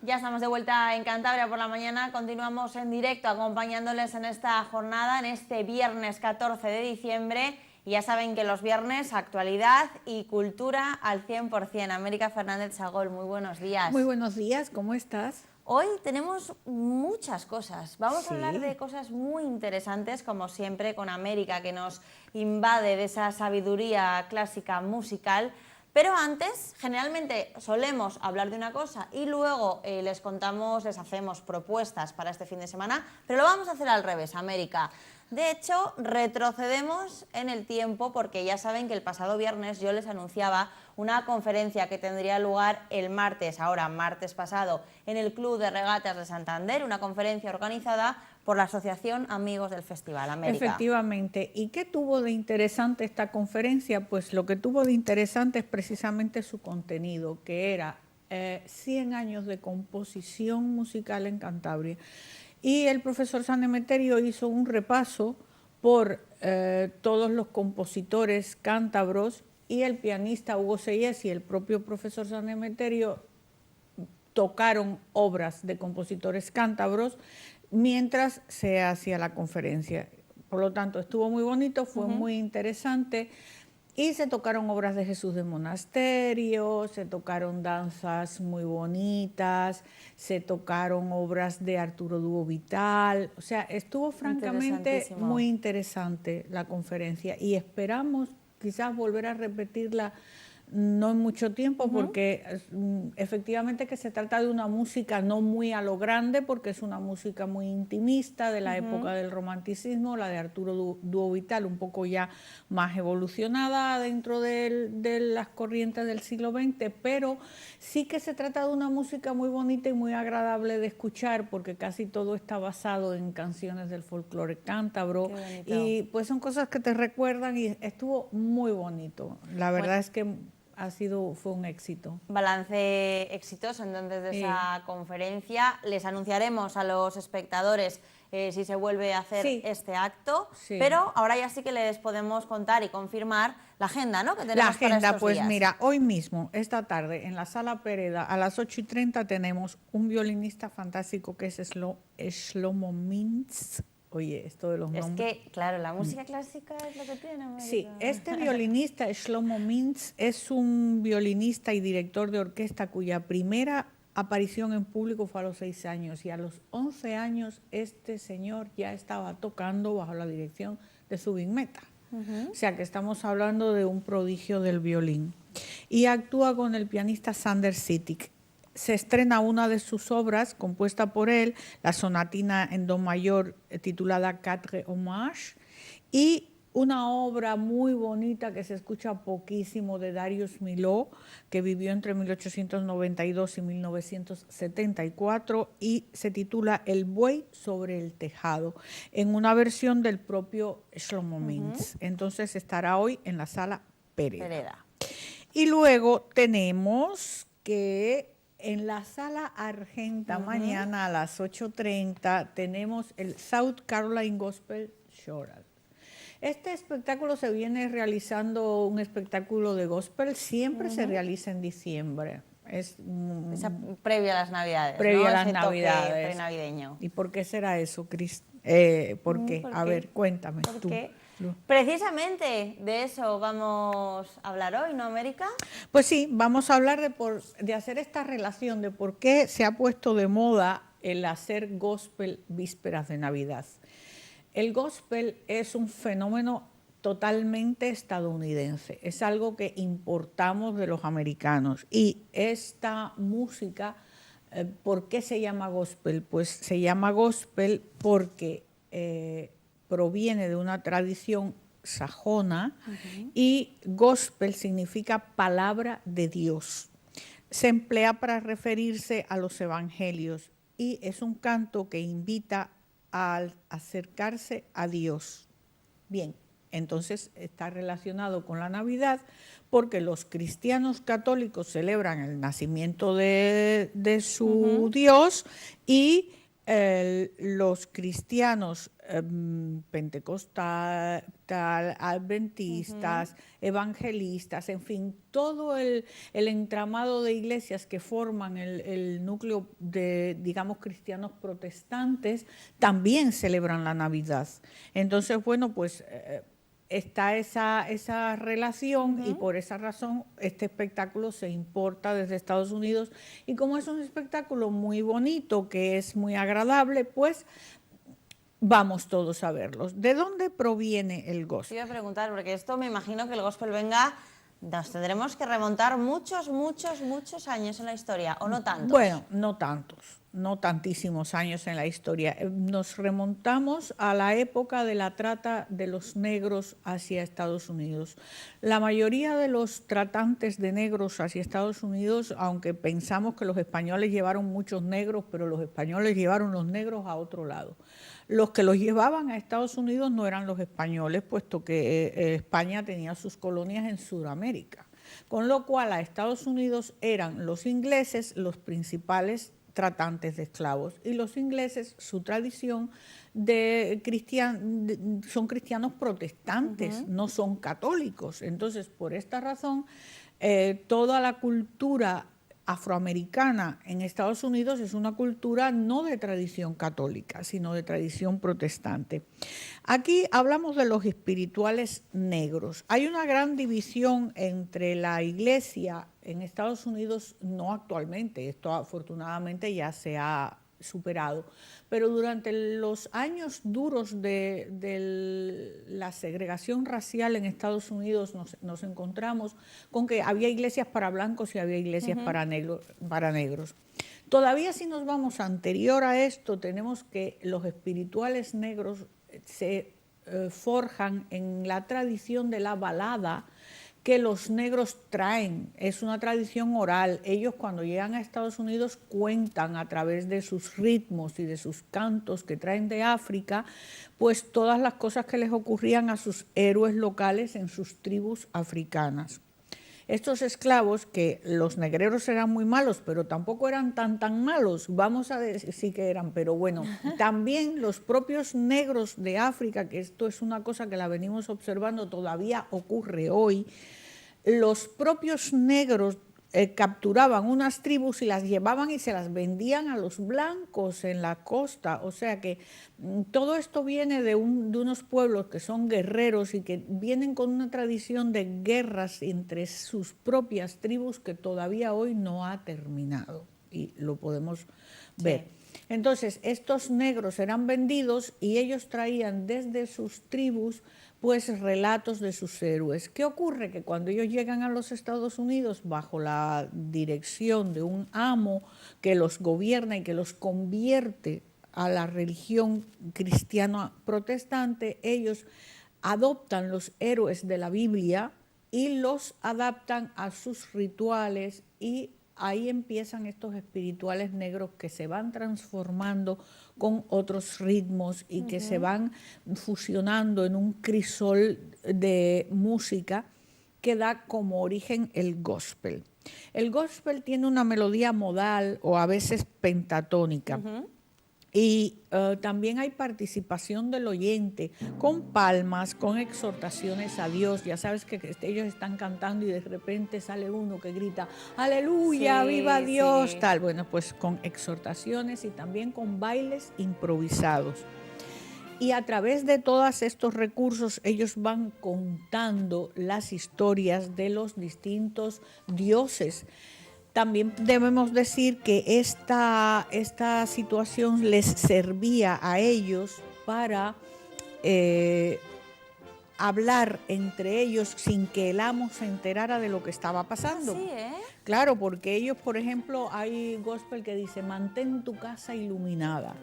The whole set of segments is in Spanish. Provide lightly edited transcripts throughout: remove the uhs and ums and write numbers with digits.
Ya estamos de vuelta en Cantabria por la mañana, continuamos en directo acompañándoles en esta jornada, en este viernes 14 de diciembre. Y ya saben que los viernes, actualidad y cultura al 100%. América Fernández Sagol, muy buenos días. Muy buenos días, ¿cómo estás? Hoy tenemos muchas cosas. Vamos a hablar de cosas muy interesantes, como siempre, con América, que nos invade de esa sabiduría clásica musical. Pero antes, generalmente solemos hablar de una cosa y luego les hacemos propuestas para este fin de semana, pero lo vamos a hacer al revés, América. De hecho, retrocedemos en el tiempo porque ya saben que el pasado viernes yo les anunciaba una conferencia que tendría lugar el martes pasado, en el Club de Regatas de Santander, una conferencia organizada por la Asociación Amigos del Festival América. Efectivamente. ¿Y qué tuvo de interesante esta conferencia? Pues lo que tuvo de interesante es precisamente su contenido, que era 100 años de composición musical en Cantabria. Y el profesor San Emeterio hizo un repaso por todos los compositores cántabros, y el pianista Hugo Seyes y el propio profesor San Emeterio tocaron obras de compositores cántabros mientras se hacía la conferencia. Por lo tanto, estuvo muy bonito, fue muy interesante. Y se tocaron obras de Jesús de Monasterio, se tocaron danzas muy bonitas, se tocaron obras de Arturo Dúo Vital. O sea, estuvo francamente muy interesante la conferencia y esperamos quizás volver a repetirla no en mucho tiempo, porque efectivamente que se trata de una música no muy a lo grande, porque es una música muy intimista de la época del romanticismo, la de Arturo Dúo Vital, un poco ya más evolucionada dentro de las corrientes del siglo XX, pero sí que se trata de una música muy bonita y muy agradable de escuchar, porque casi todo está basado en canciones del folclore cántabro, y pues son cosas que te recuerdan, y estuvo muy bonito. La verdad es que fue un éxito. Balance exitoso entonces de esa conferencia. Les anunciaremos a los espectadores si se vuelve a hacer este acto, pero ahora ya sí que les podemos contar y confirmar la agenda, ¿no? Que tenemos la agenda, para estos pues días. Mira, hoy mismo, esta tarde, en la Sala Pereda, a las 8:30 tenemos un violinista fantástico que es Shlomo Mintz. Oye, esto de los nombres. Es que, claro, la música clásica es lo que tiene, América. Sí, este violinista, Shlomo Mintz, es un violinista y director de orquesta cuya primera aparición en público fue a los 6 años, y a los 11 años este señor ya estaba tocando bajo la dirección de Zubin Mehta. O sea que estamos hablando de un prodigio del violín. Y actúa con el pianista Sander Sittig. Se estrena una de sus obras, compuesta por él, la sonatina en do mayor titulada Quatre Hommages, y una obra muy bonita que se escucha poquísimo de Darius Milhaud, que vivió entre 1892 y 1974, y se titula El buey sobre el tejado, en una versión del propio Shlomo Mintz. Entonces estará hoy en la Sala Pereda. Y luego tenemos que en la Sala Argenta mañana a las 8:30 tenemos el South Carolina Gospel Choral. Este espectáculo se viene realizando, un espectáculo de gospel, siempre se realiza en diciembre. Es previo a las Navidades. Previo, ¿no? a las Ese Navidades. Toque prenavideño. ¿Y por qué será eso, Cris? ¿Por qué? A ver, cuéntame tú. Precisamente de eso vamos a hablar hoy, ¿no, América? Pues sí, vamos a hablar de hacer esta relación de por qué se ha puesto de moda el hacer gospel vísperas de Navidad. El gospel es un fenómeno totalmente estadounidense, es algo que importamos de los americanos, y esta música, ¿por qué se llama gospel? Pues se llama gospel porque proviene de una tradición sajona, y gospel significa palabra de Dios. Se emplea para referirse a los evangelios, y es un canto que invita al acercarse a Dios. Bien, entonces está relacionado con la Navidad, porque los cristianos católicos celebran el nacimiento de su Dios, y los cristianos pentecostal, adventistas, evangelistas, en fin, todo el entramado de iglesias que forman el núcleo de, digamos, cristianos protestantes, también celebran la Navidad. Entonces, bueno, pues está esa relación y por esa razón este espectáculo se importa desde Estados Unidos, y como es un espectáculo muy bonito, que es muy agradable, pues vamos todos a verlos. ¿De dónde proviene el gospel? Te iba a preguntar, porque esto me imagino que el gospel venga, nos tendremos que remontar muchos años en la historia, ¿o no tantos? Bueno, no tantos, no tantísimos años en la historia. Nos remontamos a la época de la trata de los negros hacia Estados Unidos. La mayoría de los tratantes de negros hacia Estados Unidos, aunque pensamos que los españoles llevaron muchos negros, pero los españoles llevaron los negros a otro lado. Los que los llevaban a Estados Unidos no eran los españoles, puesto que España tenía sus colonias en Sudamérica. Con lo cual a Estados Unidos eran los ingleses los principales tratantes de esclavos, y los ingleses, su tradición son cristianos protestantes, no son católicos. Entonces, por esta razón, toda la cultura afroamericana en Estados Unidos es una cultura no de tradición católica, sino de tradición protestante. Aquí hablamos de los espirituales negros. Hay una gran división entre la iglesia en Estados Unidos, no actualmente, esto afortunadamente ya se ha superado, pero durante los años duros de la segregación racial en Estados Unidos nos encontramos con que había iglesias para blancos y había iglesias para negros. Todavía, si nos vamos anterior a esto, tenemos que los espirituales negros se forjan en la tradición de la balada que los negros traen. Es una tradición oral. Ellos, cuando llegan a Estados Unidos, cuentan a través de sus ritmos y de sus cantos que traen de África, pues todas las cosas que les ocurrían a sus héroes locales en sus tribus africanas. Estos esclavos, que los negreros eran muy malos, pero tampoco eran tan malos, vamos a decir sí que eran, pero bueno, también los propios negros de África, que esto es una cosa que la venimos observando, todavía ocurre hoy, los propios negros capturaban unas tribus y las llevaban y se las vendían a los blancos en la costa. O sea que todo esto viene de unos pueblos que son guerreros y que vienen con una tradición de guerras entre sus propias tribus que todavía hoy no ha terminado, y lo podemos ver. Sí. Entonces, estos negros eran vendidos y ellos traían desde sus tribus pues relatos de sus héroes. ¿Qué ocurre? Que cuando ellos llegan a los Estados Unidos bajo la dirección de un amo que los gobierna y que los convierte a la religión cristiana protestante, ellos adoptan los héroes de la Biblia y los adaptan a sus rituales, y ahí empiezan estos espirituales negros que se van transformando con otros ritmos y que se van fusionando en un crisol de música que da como origen el gospel. El gospel tiene una melodía modal o a veces pentatónica. Y también hay participación del oyente con palmas, con exhortaciones a Dios. Ya sabes que ellos están cantando y de repente sale uno que grita ¡Aleluya! Sí, ¡viva Dios! Sí. Tal. Bueno, pues con exhortaciones y también con bailes improvisados. Y a través de todos estos recursos ellos van contando las historias de los distintos dioses. También debemos decir que esta situación les servía a ellos para hablar entre ellos sin que el amo se enterara de lo que estaba pasando. Sí, ¿eh? Claro, porque ellos, por ejemplo, hay gospel que dice, mantén tu casa iluminada.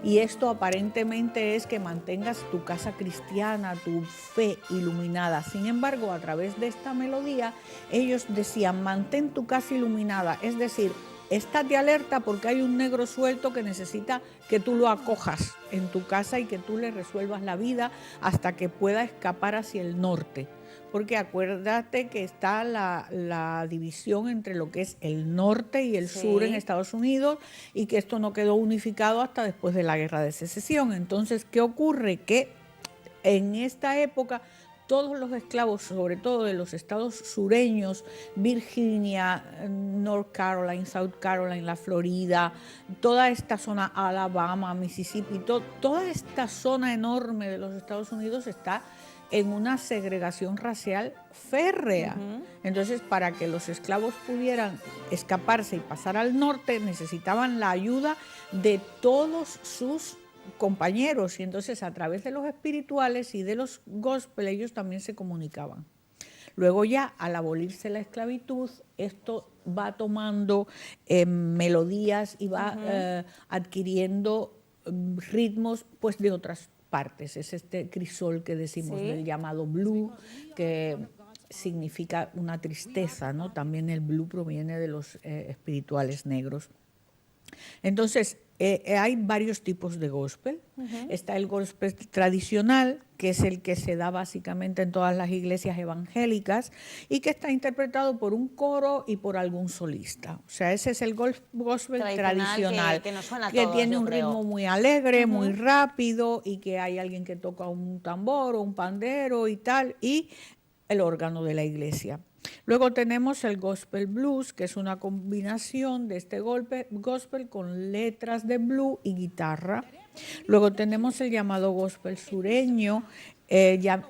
Y esto aparentemente es que mantengas tu casa cristiana, tu fe iluminada. Sin embargo, a través de esta melodía, ellos decían, mantén tu casa iluminada. Es decir, estate alerta porque hay un negro suelto que necesita que tú lo acojas en tu casa y que tú le resuelvas la vida hasta que pueda escapar hacia el norte. porque acuérdate que está la división entre lo que es el norte y el sur en Estados Unidos, y que esto no quedó unificado hasta después de la Guerra de Secesión. Entonces, ¿qué ocurre? Que en esta época todos los esclavos, sobre todo de los estados sureños, Virginia, North Carolina, South Carolina, la Florida, toda esta zona, Alabama, Mississippi, toda esta zona enorme de los Estados Unidos está en una segregación racial férrea. Entonces, para que los esclavos pudieran escaparse y pasar al norte, necesitaban la ayuda de todos sus compañeros, y entonces a través de los espirituales y de los gospel ellos también se comunicaban. Luego ya, al abolirse la esclavitud, esto va tomando melodías y va adquiriendo ritmos pues de otras partes. Es este crisol que decimos, del llamado blue, que significa una tristeza, ¿no? También el blue proviene de los espirituales negros. Entonces, hay varios tipos de gospel. Está el gospel tradicional, que es el que se da básicamente en todas las iglesias evangélicas y que está interpretado por un coro y por algún solista. O sea, ese es el gospel tradicional que nos suena a que todos, tiene yo un creo. ritmo muy alegre, muy rápido, y que hay alguien que toca un tambor o un pandero y tal, y el órgano de la iglesia. Luego tenemos el gospel blues, que es una combinación de este gospel con letras de blues y guitarra. Luego tenemos el llamado gospel sureño,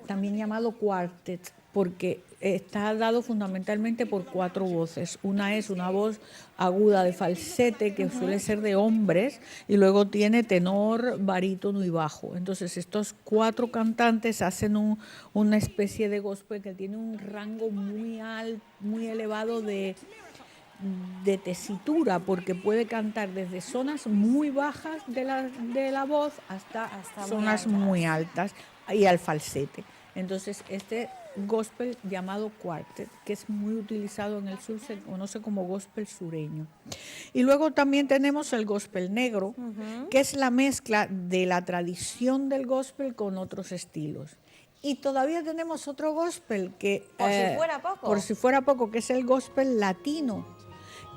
también llamado quartet, porque está dado fundamentalmente por 4 voces. Una es una voz aguda de falsete, que suele ser de hombres, y luego tiene tenor, barítono y bajo. Entonces estos 4 cantantes hacen una especie de gospel que tiene un rango muy alto, muy elevado de tesitura, porque puede cantar desde zonas muy bajas de la voz hasta zonas muy altas y al falsete. Entonces, este gospel llamado quartet, que es muy utilizado en el sur, se conoce como gospel sureño. Y luego también tenemos el gospel negro, que es la mezcla de la tradición del gospel con otros estilos. Y todavía tenemos otro gospel que, por si fuera poco, que es el gospel latino,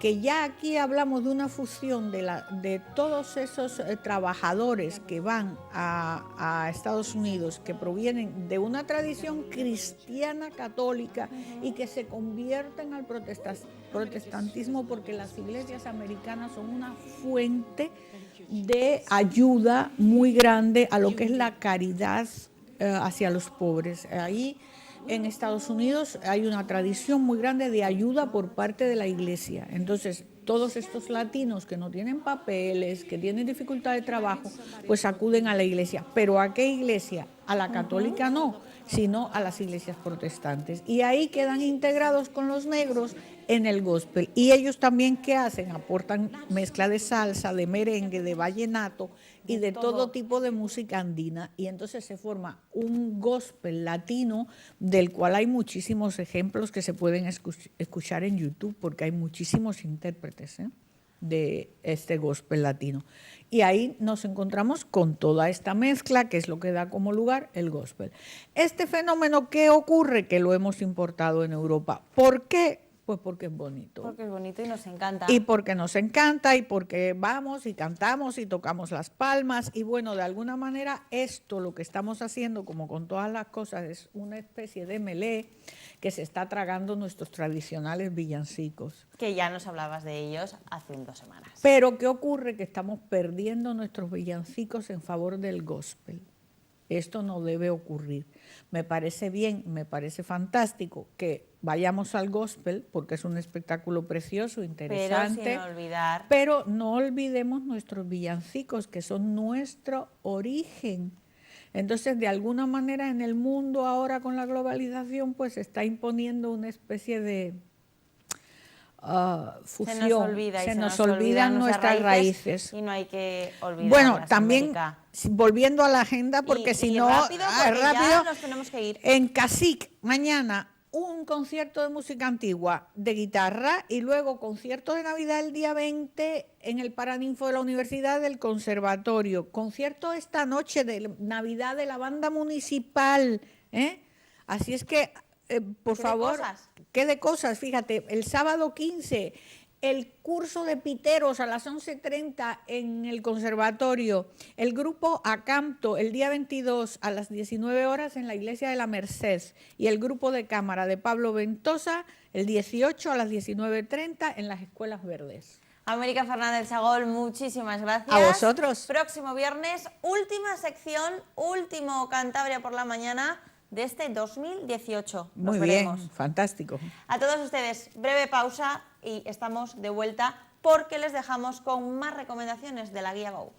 que ya aquí hablamos de una fusión de todos esos trabajadores que van a Estados Unidos, que provienen de una tradición cristiana católica y que se convierten al protestantismo, porque las iglesias americanas son una fuente de ayuda muy grande a lo que es la caridad hacia los pobres. Ahí en Estados Unidos hay una tradición muy grande de ayuda por parte de la iglesia. Entonces, todos estos latinos que no tienen papeles, que tienen dificultad de trabajo, pues acuden a la iglesia. ¿Pero a qué iglesia? A la católica no, sino a las iglesias protestantes. Y ahí quedan integrados con los negros en el gospel. Y ellos también, ¿qué hacen? Aportan mezcla de salsa, de merengue, de vallenato y de todo tipo de música andina. Y entonces se forma un gospel latino, del cual hay muchísimos ejemplos que se pueden escuchar en YouTube, porque hay muchísimos intérpretes de este gospel latino. Y ahí nos encontramos con toda esta mezcla, que es lo que da como lugar el gospel. Este fenómeno, ¿qué ocurre? Que lo hemos importado en Europa. ¿Por qué? Pues porque es bonito. Porque es bonito y nos encanta. Y porque nos encanta, y porque vamos y cantamos y tocamos las palmas. Y bueno, de alguna manera esto, lo que estamos haciendo, como con todas las cosas, es una especie de melé que se está tragando nuestros tradicionales villancicos. Que ya nos hablabas de ellos hace 2 semanas. Pero ¿qué ocurre? Que estamos perdiendo nuestros villancicos en favor del gospel. Esto no debe ocurrir. Me parece bien, me parece fantástico que vayamos al gospel, porque es un espectáculo precioso, interesante. Pero no olvidemos nuestros villancicos, que son nuestro origen. Entonces, de alguna manera, en el mundo ahora con la globalización, pues se está imponiendo una especie de fusión. Se nos olvidan nuestras raíces. Y no hay que olvidarlas. Bueno, también volviendo a la agenda, porque si no, rápido ya nos tenemos que ir. En Cacique, mañana un concierto de música antigua de guitarra, y luego concierto de Navidad el día 20 en el Paraninfo de la Universidad del Conservatorio. Concierto esta noche de Navidad de la banda municipal. Así es que por ¿Qué de favor, cosas? ¿qué de cosas? Fíjate, el sábado 15, el curso de piteros a las 11:30 en el conservatorio, el grupo Acanto el día 22 a las 19 horas en la iglesia de la Merced y el grupo de cámara de Pablo Ventosa el 18 a las 19:30 en las Escuelas Verdes. América Fernández Sagol, muchísimas gracias. A vosotros. Próximo viernes, última sección, último Cantabria por la mañana de este 2018. Nos Muy bien, veremos. fantástico. A todos ustedes, breve pausa y estamos de vuelta porque les dejamos con más recomendaciones de la Guía Go.